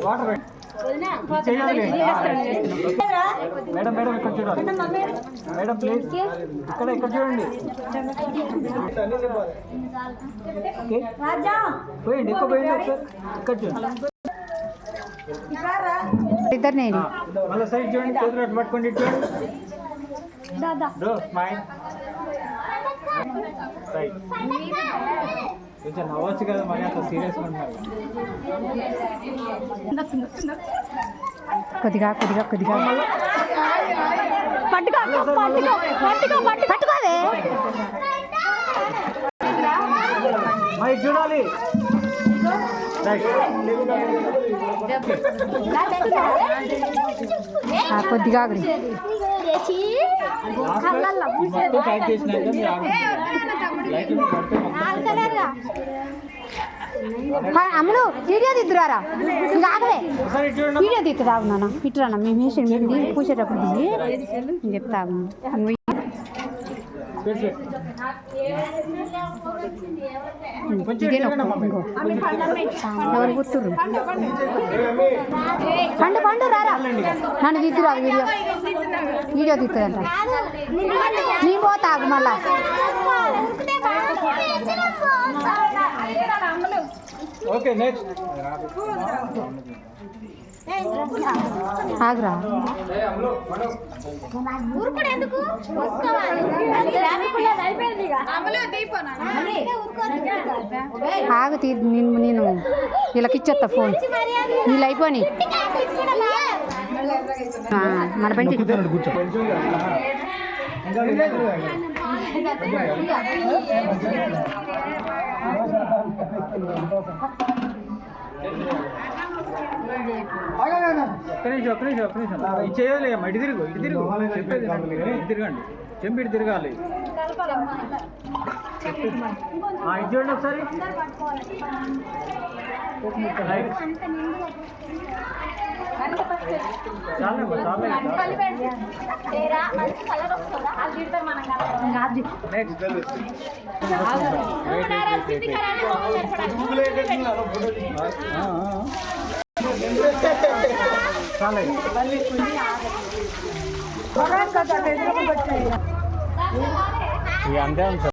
water madam madam ఇక్కడ చూడాలి madam please ఇక్కడ ఇక్కడ చూడండి పోయండి ఎక్కువ పోయండి ఒకసారి ఇక్కడ చూడండి ఇద్దరిని మళ్ళీ సైడ్ చూడండి చేతులు అటు పట్టుకోండి చూడండి స్మైల్ రైట్ కొంచెం నవ్వచ్చు కదా మరి అంత సీరియస్గా ఉంటారు కొద్దిగా కొద్దిగా కొద్దిగా పట్టుకోవే మరి చూడాలి కొద్దిగా అమ్ములు వీడియో తీద్దురారా ఇంకా ఆగలే వీడియో తీద్దురా నాన్న ఇటురానా మేము వేసి పూసేటప్పుడు దిగి చెప్తాము ఎవరు గుర్తురు పండు పండు రారా నన్ను తీద్దురా వీడియో వీడియో తీస్తుందంట నీ పోతాగు మళ్ళా ఓకే నెక్స్ట్ ఆగురా ఆగు నేను వీళ్ళకి ఇచ్చేస్తా ఫోన్ వీళ్ళు అయిపోయి మన బండి ఒక్క నిమిషం ఇది చేయలే ఇటు తిరుగు చెప్పేది ఇటు తిరగండి చెంపి ఇటు తిరగాలి ఇది చూడండి ఒకసారి అంతే ఉంది